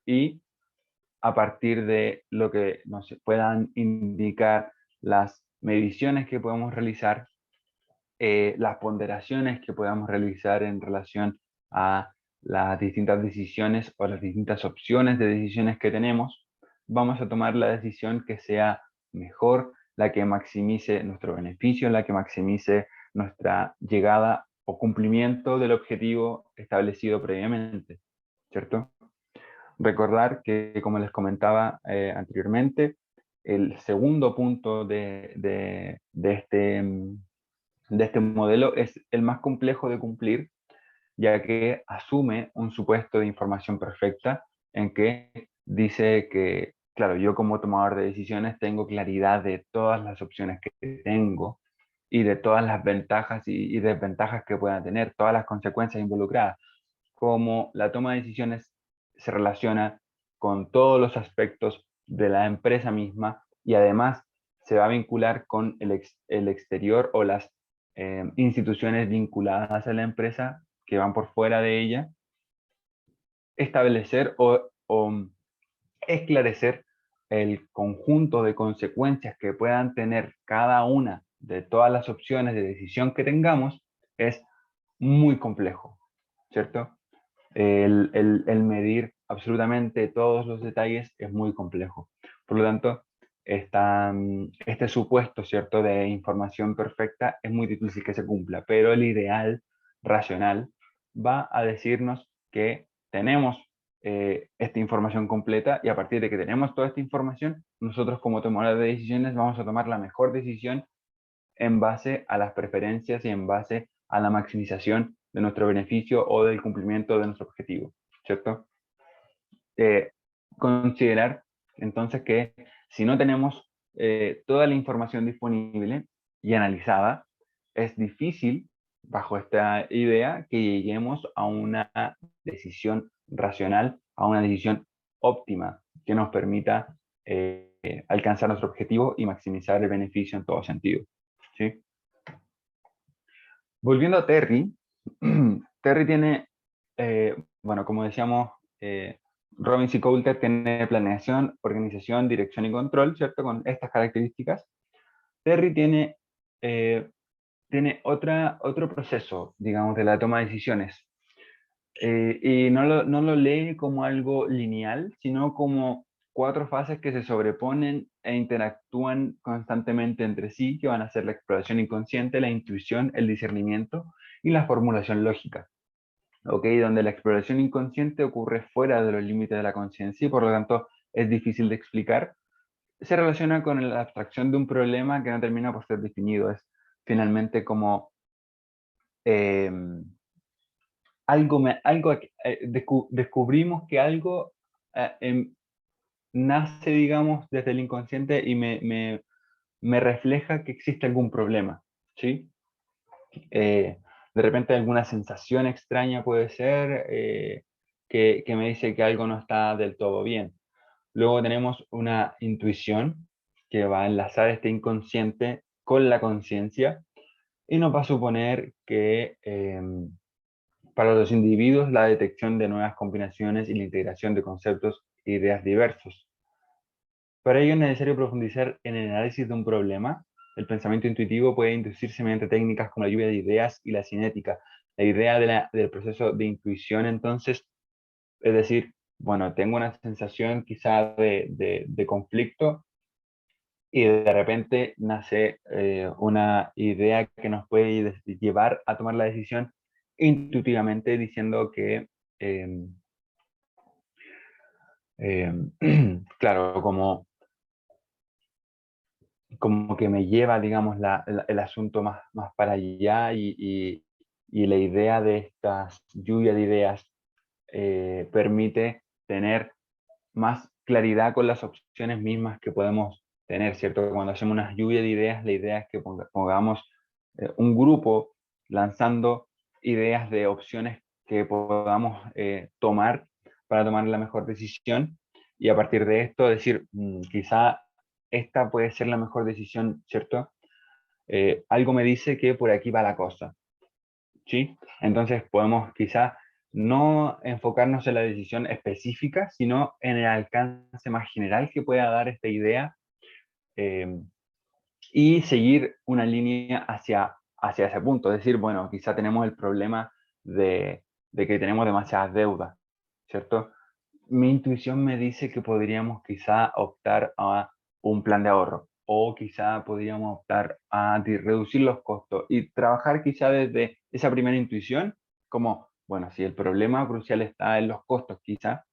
y a partir de lo que nos puedan indicar las mediciones que podemos realizar, las ponderaciones que podamos realizar en relación a las distintas decisiones o las distintas opciones de decisiones que tenemos, vamos a tomar la decisión que sea mejor, la que maximice nuestro beneficio, la que maximice nuestra llegada o cumplimiento del objetivo establecido previamente, ¿cierto? Recordar que, como les comentaba anteriormente, el segundo punto de este modelo es el más complejo de cumplir, ya que asume un supuesto de información perfecta en que dice que, claro, yo como tomador de decisiones tengo claridad de todas las opciones que tengo y de todas las ventajas y desventajas que puedan tener, todas las consecuencias involucradas, como la toma de decisiones se relaciona con todos los aspectos de la empresa misma y además se va a vincular con el exterior o las instituciones vinculadas a la empresa que van por fuera de ella, establecer o esclarecer el conjunto de consecuencias que puedan tener cada una de todas las opciones de decisión que tengamos es muy complejo, ¿cierto? El medir absolutamente todos los detalles es muy complejo. Por lo tanto, este supuesto, ¿cierto?, de información perfecta es muy difícil que se cumpla, pero el ideal racional va a decirnos que tenemos esta información completa y a partir de que tenemos toda esta información, nosotros como tomadores de decisiones vamos a tomar la mejor decisión en base a las preferencias y en base a la maximización de nuestro beneficio o del cumplimiento de nuestro objetivo, ¿cierto? Considerar entonces que si no tenemos toda la información disponible y analizada, es difícil, bajo esta idea, que lleguemos a una decisión racional, a una decisión óptima que nos permita alcanzar nuestro objetivo y maximizar el beneficio en todo sentido. ¿Sí? Volviendo a Terry, Terry tiene, bueno, como decíamos, Robbins y Coulter tiene planeación, organización, dirección y control, ¿cierto? Con estas características. Terry tiene otro proceso, digamos, de la toma de decisiones, y no lo lee como algo lineal, sino como 4 fases que se sobreponen e interactúan constantemente entre sí, que van a ser la exploración inconsciente, la intuición, el discernimiento y la formulación lógica. ¿Ok? Donde la exploración inconsciente ocurre fuera de los límites de la conciencia y por lo tanto es difícil de explicar. Se relaciona con la abstracción de un problema que no termina por ser definido. Es finalmente como eh, descubrimos que algo nace, digamos, desde el inconsciente y me refleja que existe algún problema, ¿sí? De repente alguna sensación extraña puede ser que me dice que algo no está del todo bien. Luego tenemos una intuición que va a enlazar este inconsciente con la conciencia y nos va a suponer que para los individuos la detección de nuevas combinaciones y la integración de conceptos e ideas diversos. Para ello es necesario profundizar en el análisis de un problema. El pensamiento intuitivo puede inducirse mediante técnicas como la lluvia de ideas y la cinética. La idea del proceso de intuición, entonces, es decir, bueno, tengo una sensación quizá de conflicto y de repente nace una idea que nos puede llevar a tomar la decisión intuitivamente diciendo que, eh, eh, claro, como que me lleva, digamos, el asunto más para allá y la idea de estas lluvias de ideas permite tener más claridad con las opciones mismas que podemos tener, ¿cierto? Cuando hacemos una lluvia de ideas, la idea es que pongamos un grupo lanzando ideas de opciones que podamos tomar para tomar la mejor decisión y a partir de esto decir, quizá esta puede ser la mejor decisión, ¿cierto? Algo me dice que por aquí va la cosa, ¿sí? Entonces podemos quizá no enfocarnos en la decisión específica, sino en el alcance más general que pueda dar esta idea eh, y seguir una línea hacia ese punto. Es decir, bueno, quizá tenemos el problema de que tenemos demasiadas deudas, ¿cierto? Mi intuición me dice que podríamos quizá optar a un plan de ahorro o quizá podríamos optar a reducir los costos y trabajar quizá desde esa primera intuición como, bueno, si el problema crucial está en los costos quizá,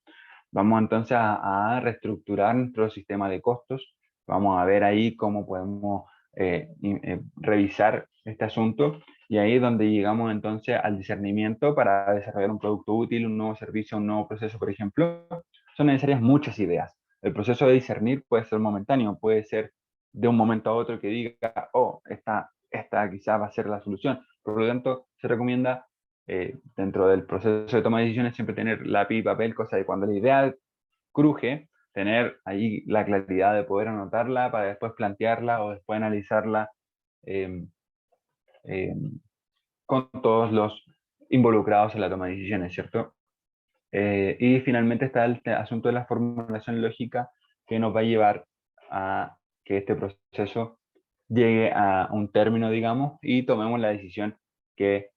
vamos entonces a reestructurar nuestro sistema de costos, vamos a ver ahí cómo podemos revisar este asunto y ahí es donde llegamos entonces al discernimiento para desarrollar un producto útil, un nuevo servicio, un nuevo proceso, por ejemplo. Son necesarias muchas ideas. El proceso de discernir puede ser momentáneo, puede ser de un momento a otro que diga, oh, esta quizás va a ser la solución. Por lo tanto, se recomienda dentro del proceso de toma de decisiones siempre tener lápiz y papel, cosa de cuando la idea cruje, tener ahí la claridad de poder anotarla para después plantearla o después analizarla eh, eh, con todos los involucrados en la toma de decisiones, ¿cierto? Y finalmente está el asunto de la formulación lógica que nos va a llevar a que este proceso llegue a un término, digamos, y tomemos la decisión que,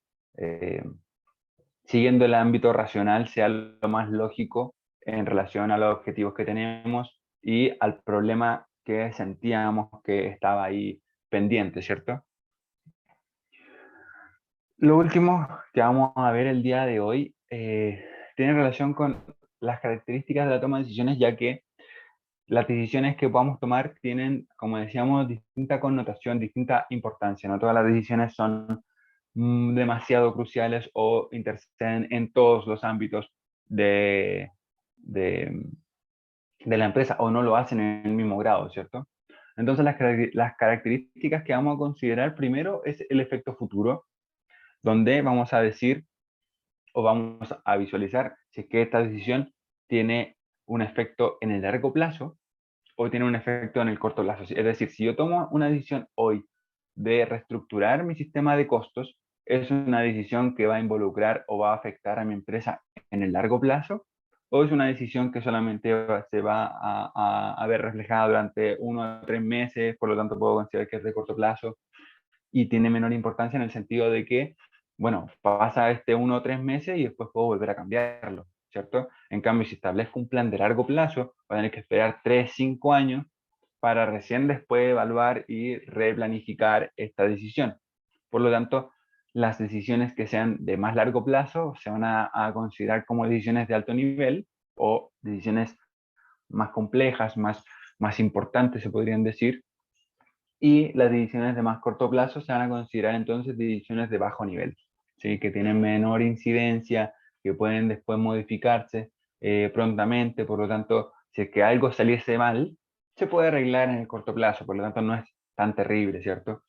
siguiendo el ámbito racional, sea lo más lógico en relación a los objetivos que tenemos y al problema que sentíamos que estaba ahí pendiente, ¿cierto? Lo último que vamos a ver el día de hoy tiene relación con las características de la toma de decisiones, ya que las decisiones que podamos tomar tienen, como decíamos, distinta connotación, distinta importancia. No todas las decisiones son demasiado cruciales o interceden en todos los ámbitos de, de, de la empresa o no lo hacen en el mismo grado, ¿cierto? Entonces las características que vamos a considerar primero es el efecto futuro, donde vamos a decir o vamos a visualizar si es que esta decisión tiene un efecto en el largo plazo o tiene un efecto en el corto plazo. Es decir, si yo tomo una decisión hoy de reestructurar mi sistema de costos, ¿es una decisión que va a involucrar o va a afectar a mi empresa en el largo plazo? ¿O es una decisión que solamente se va a ver reflejada durante 1 o 3 meses, por lo tanto puedo considerar que es de corto plazo y tiene menor importancia en el sentido de que bueno, pasa este 1 o 3 meses y después puedo volver a cambiarlo, ¿cierto? En cambio, si establezco un plan de largo plazo, voy a tener que esperar 3, 5 años para recién después evaluar y replanificar esta decisión. Por lo tanto, las decisiones que sean de más largo plazo se van a considerar como decisiones de alto nivel o decisiones más complejas, más importantes, se podrían decir, y las decisiones de más corto plazo se van a considerar entonces decisiones de bajo nivel, ¿sí? Que tienen menor incidencia, que pueden después modificarse prontamente, por lo tanto, si es que algo saliese mal, se puede arreglar en el corto plazo, por lo tanto no es tan terrible, ¿cierto?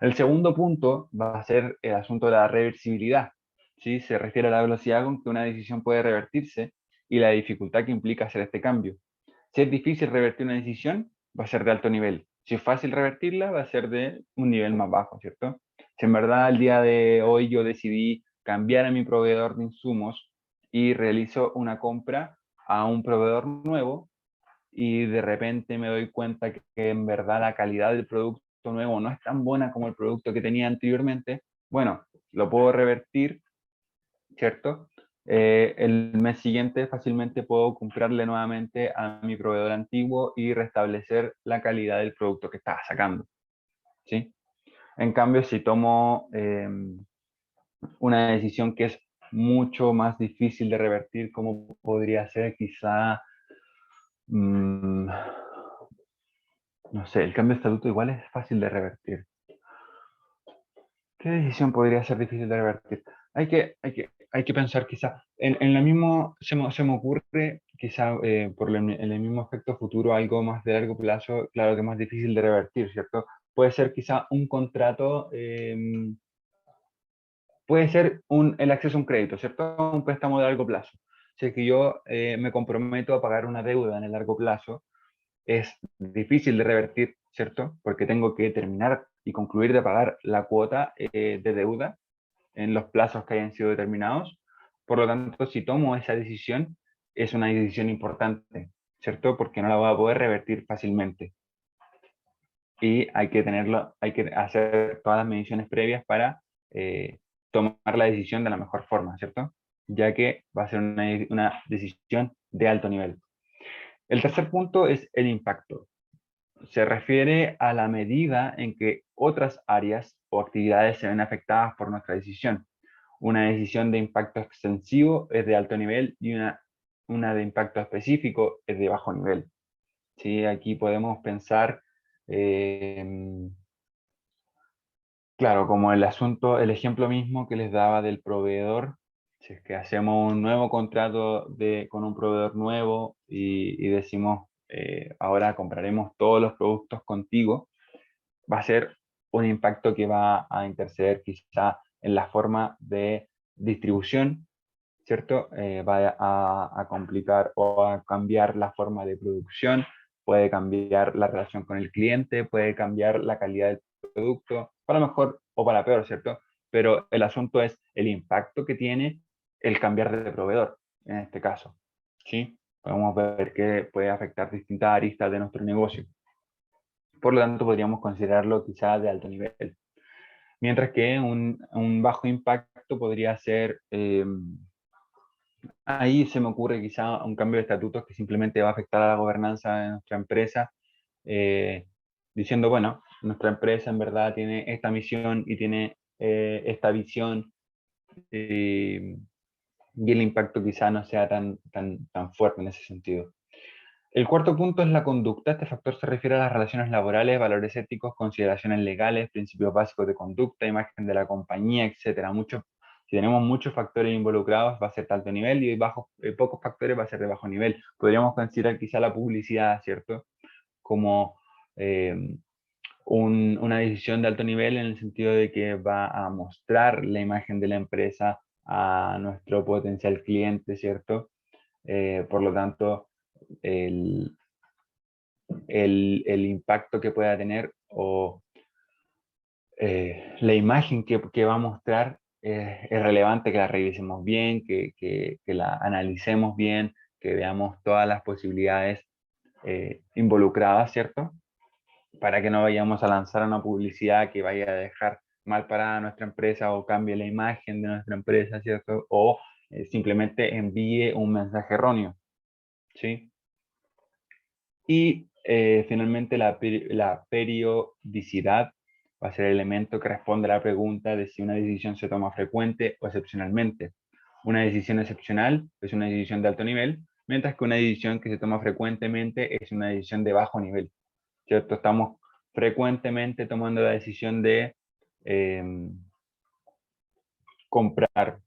El segundo punto va a ser el asunto de la reversibilidad, ¿sí? Se refiere a la velocidad con que una decisión puede revertirse y la dificultad que implica hacer este cambio. Si es difícil revertir una decisión, va a ser de alto nivel. Si es fácil revertirla, va a ser de un nivel más bajo, ¿cierto? Si en verdad el día de hoy yo decidí cambiar a mi proveedor de insumos y realizo una compra a un proveedor nuevo y de repente me doy cuenta que en verdad la calidad del producto nuevo no es tan buena como el producto que tenía anteriormente, bueno, lo puedo revertir, ¿cierto? El mes siguiente fácilmente puedo comprarle nuevamente a mi proveedor antiguo y restablecer la calidad del producto que estaba sacando, ¿sí? En cambio, si tomo una decisión que es mucho más difícil de revertir, como podría ser quizá, no sé, el cambio de estatuto igual es fácil de revertir. ¿Qué decisión podría ser difícil de revertir? Hay que pensar quizá, en lo mismo se me ocurre, quizá en el mismo efecto futuro, algo más de largo plazo, claro que es más difícil de revertir, ¿cierto? Puede ser quizá un contrato, puede ser el acceso a un crédito, ¿cierto? Un préstamo de largo plazo. Si es que yo me comprometo a pagar una deuda en el largo plazo, es difícil de revertir, ¿cierto? Porque tengo que terminar y concluir de pagar la cuota de deuda en los plazos que hayan sido determinados. Por lo tanto, si tomo esa decisión, es una decisión importante, ¿cierto? Porque no la voy a poder revertir fácilmente. Y hay que hay que hacer todas las mediciones previas para tomar la decisión de la mejor forma, ¿cierto? Ya que va a ser una decisión de alto nivel. El tercer punto es el impacto. Se refiere a la medida en que otras áreas o actividades se ven afectadas por nuestra decisión. Una decisión de impacto extensivo es de alto nivel y una de impacto específico es de bajo nivel. ¿Sí? Aquí podemos pensar, claro, como el asunto, el ejemplo mismo que les daba del proveedor. Si es que hacemos un nuevo contrato con un proveedor nuevo y decimos, ahora compraremos todos los productos contigo, va a ser un impacto que va a interceder quizá en la forma de distribución, ¿cierto? Va a complicar o a cambiar la forma de producción, puede cambiar la relación con el cliente, puede cambiar la calidad del producto, para mejor o para peor, ¿cierto? Pero el asunto es el impacto que tiene el cambiar de proveedor, en este caso, ¿sí? Podemos ver que puede afectar distintas aristas de nuestro negocio. Por lo tanto, podríamos considerarlo quizás de alto nivel. Mientras que un bajo impacto podría ser, ahí se me ocurre quizá un cambio de estatutos que simplemente va a afectar a la gobernanza de nuestra empresa, eh, diciendo, bueno, nuestra empresa en verdad tiene esta misión y tiene esta visión, y el impacto quizá no sea tan fuerte en ese sentido. El cuarto punto es la conducta. Este factor se refiere a las relaciones laborales, valores éticos, consideraciones legales, principios básicos de conducta, imagen de la compañía, etcétera. Si tenemos muchos factores involucrados, va a ser de alto nivel y pocos factores va a ser de bajo nivel. Podríamos considerar quizá la publicidad, ¿cierto? Como eh, una decisión de alto nivel en el sentido de que va a mostrar la imagen de la empresa a nuestro potencial cliente, ¿cierto? Por lo tanto, el, el impacto que pueda tener o la imagen que va a mostrar es relevante que la revisemos bien, que la analicemos bien, que veamos todas las posibilidades involucradas, ¿cierto? Para que no vayamos a lanzar una publicidad que vaya a dejar mal parada nuestra empresa o cambie la imagen de nuestra empresa, ¿cierto? O simplemente envíe un mensaje erróneo, ¿sí? Y finalmente la periodicidad va a ser el elemento que responde a la pregunta de si una decisión se toma frecuente o excepcionalmente. Una decisión excepcional es una decisión de alto nivel, mientras que una decisión que se toma frecuentemente es una decisión de bajo nivel, ¿cierto? Estamos frecuentemente tomando la decisión de comprar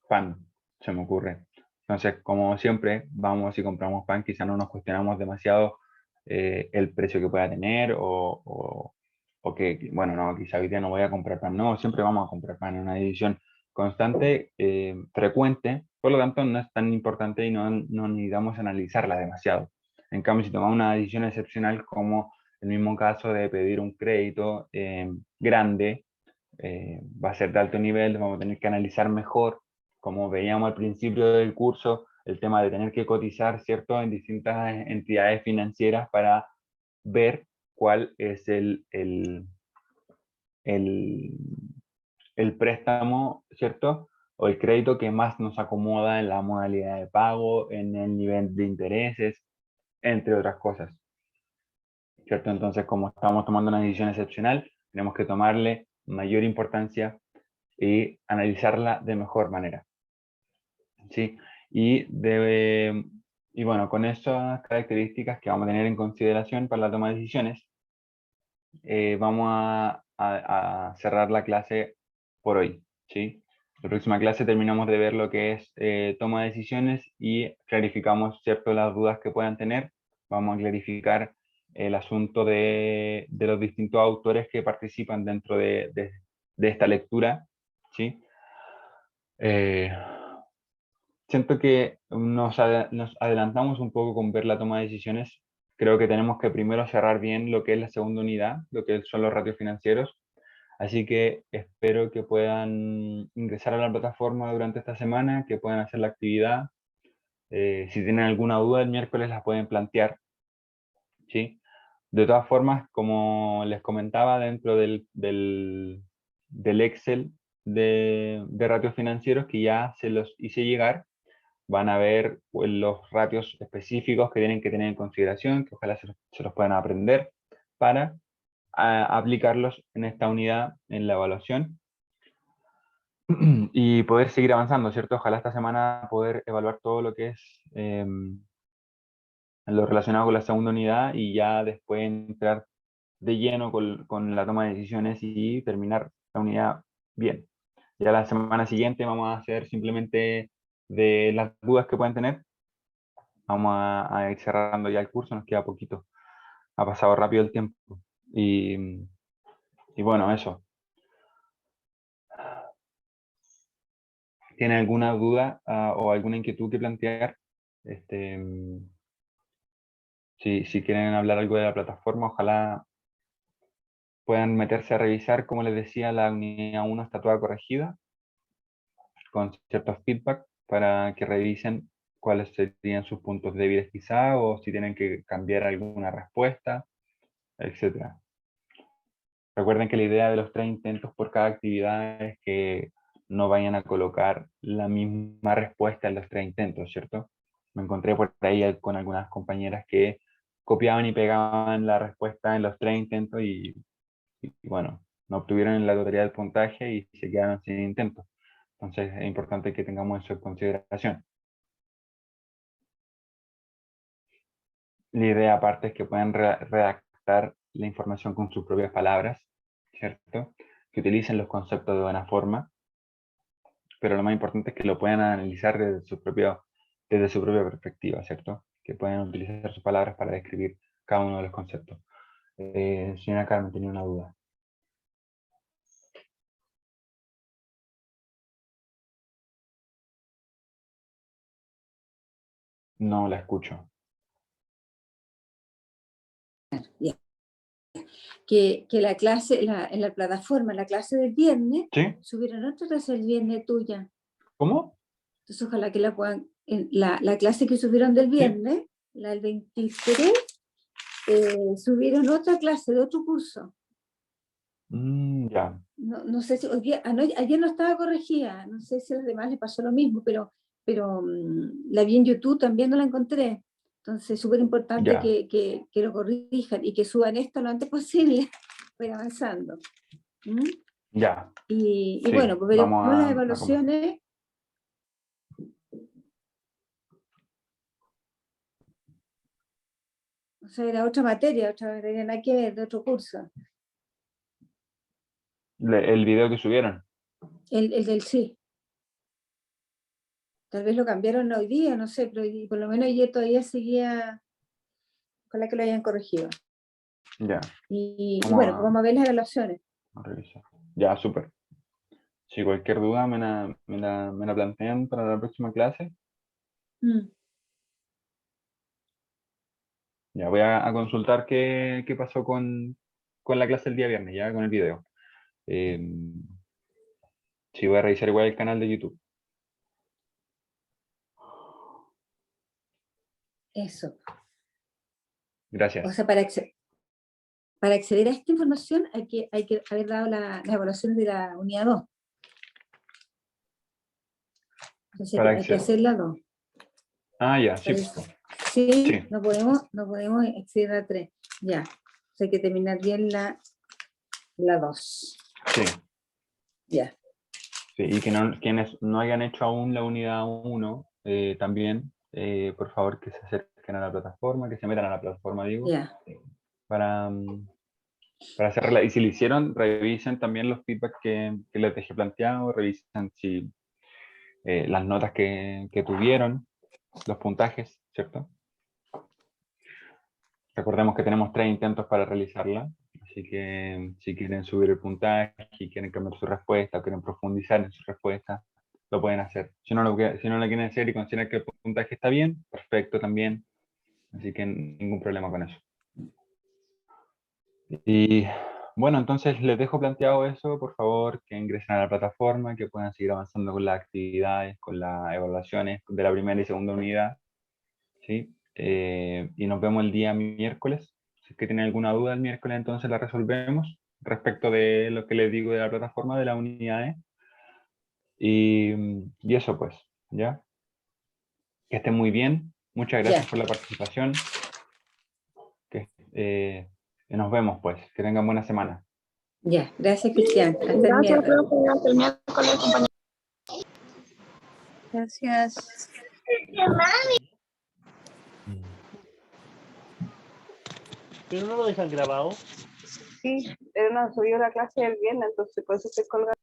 pan, se me ocurre. Entonces, como siempre, vamos y compramos pan, quizá no nos cuestionamos demasiado el precio que pueda tener o que, bueno, no, quizá hoy día no voy a comprar pan. No, siempre vamos a comprar pan, es una decisión constante, frecuente, por lo tanto no es tan importante y no necesitamos analizarla demasiado. En cambio, si tomamos una decisión excepcional como el mismo caso de pedir un crédito grande, va a ser de alto nivel, vamos a tener que analizar mejor, como veíamos al principio del curso, el tema de tener que cotizar, ¿cierto?, en distintas entidades financieras para ver cuál es el préstamo, ¿cierto?, o el crédito que más nos acomoda en la modalidad de pago, en el nivel de intereses, entre otras cosas, ¿cierto? Entonces, como estamos tomando una decisión excepcional, tenemos que tomarle mayor importancia y analizarla de mejor manera, ¿sí? Y bueno, con esas características que vamos a tener en consideración para la toma de decisiones, vamos a cerrar la clase por hoy, ¿sí? La próxima clase terminamos de ver lo que es toma de decisiones y clarificamos, ¿cierto?, las dudas que puedan tener. Vamos a clarificar el asunto de los distintos autores que participan dentro de esta lectura, ¿sí? Siento que nos adelantamos un poco con ver la toma de decisiones. Creo que tenemos que primero cerrar bien lo que es la segunda unidad, lo que son los ratios financieros. Así que espero que puedan ingresar a la plataforma durante esta semana, que puedan hacer la actividad. Si tienen alguna duda el miércoles la pueden plantear, ¿sí? De todas formas, como les comentaba, dentro del Excel de ratios financieros que ya se los hice llegar, van a ver pues, los ratios específicos que tienen que tener en consideración, que ojalá se los puedan aprender para aplicarlos en esta unidad en la evaluación y poder seguir avanzando, ¿cierto? Ojalá esta semana poder evaluar todo lo que es lo relacionado con la segunda unidad y ya después entrar de lleno con la toma de decisiones y terminar la unidad bien. Ya la semana siguiente vamos a hacer simplemente de las dudas que pueden tener. Vamos a ir cerrando ya el curso, nos queda poquito. Ha pasado rápido el tiempo. Y bueno, eso. ¿Tiene alguna duda o alguna inquietud que plantear? Si quieren hablar algo de la plataforma, ojalá puedan meterse a revisar. Como les decía, la unidad 1 está toda corregida, con ciertos feedback para que revisen cuáles serían sus puntos débiles quizá, o si tienen que cambiar alguna respuesta, etc. Recuerden que la idea de los 3 intentos por cada actividad es que no vayan a colocar la misma respuesta en los 3 intentos, ¿cierto? Me encontré por ahí con algunas compañeras que copiaban y pegaban la respuesta en los 3 intentos y bueno, no obtuvieron la totalidad del puntaje y se quedaron sin intentos. Entonces es importante que tengamos eso en consideración. La idea aparte es que puedan redactar la información con sus propias palabras, ¿cierto? Que utilicen los conceptos de buena forma, pero lo más importante es que lo puedan analizar desde su propia perspectiva, ¿cierto? Que puedan utilizar sus palabras para describir cada uno de los conceptos. Señora Carmen, tenía una duda. No la escucho. Bien. Que la clase, en la plataforma, la clase del viernes, ¿Sí? subieron otra clase el viernes tuya. ¿Cómo? Entonces ojalá que la puedan, la clase que subieron del viernes, la del 23, subieron otra clase de otro curso. Ya, No sé si hoy día, ayer no estaba corregida, no sé si a los demás les pasó lo mismo, pero la vi en YouTube, también no la encontré. Entonces, es súper importante ya, que lo corrijan y que suban esto lo antes posible, para ir avanzando. ¿Mm? ya. Y Sí, bueno, pues veremos vamos las a conversar. evaluaciones. O sea, era otra materia, nada que ver, de otro curso. El video que subieron. El del sí. Tal vez lo cambiaron hoy día, no sé, pero por lo menos ayer todavía seguía con la que lo hayan corregido. Ya, Y bueno, pues vamos a ver las evaluaciones. a revisar. Ya, súper. Si cualquier duda me la plantean para la próxima clase, Mm, ya voy a consultar qué pasó con la clase el día viernes, ya con el video. Eh, sí, voy a revisar igual el canal de YouTube. eso. O Gracias. sea, para acceder a esta información hay que haber dado las evaluaciones de la unidad 2. Entonces Para hay que acceder. hacer la 2. Ah, ya, sí. Parece. Sí, Sí, no podemos acceder a la 3. Ya. O sea, hay que terminar bien la 2. sí. Ya. Sí, y quienes no hayan hecho aún la unidad 1, también, por favor, que se acerquen a la plataforma, que se metan a la plataforma, digo, Ya. para, para hacerla. Y si lo hicieron, revisen también los feedbacks que les dejé planteado, revisen si las notas que tuvieron, los puntajes, ¿cierto? Recordemos que tenemos 3 intentos para realizarla, así que si quieren subir el puntaje, si quieren cambiar su respuesta o quieren profundizar en su respuesta, lo pueden hacer. Si no la quieren hacer y consideran que el puntaje está bien, perfecto también, así que ningún problema con eso. Y bueno, entonces les dejo planteado eso, por favor, que ingresen a la plataforma, que puedan seguir avanzando con las actividades, con las evaluaciones de la primera y segunda unidad, ¿sí? Y nos vemos el día miércoles. Si es que tienen alguna duda el miércoles, entonces la resolvemos respecto de lo que les digo de la plataforma, de las unidades. Y eso pues, ¿ya? Que estén muy bien. Muchas Ya. gracias por la participación. Que, nos vemos pues. Que tengan buena semana. Ya. Gracias, Cristian. Hasta el Gracias, miércoles. profe. Hasta el miércoles, compañero. Gracias. Pero no lo dejan grabado. Sí, pero no subió la clase el viernes, entonces por eso estoy colgando.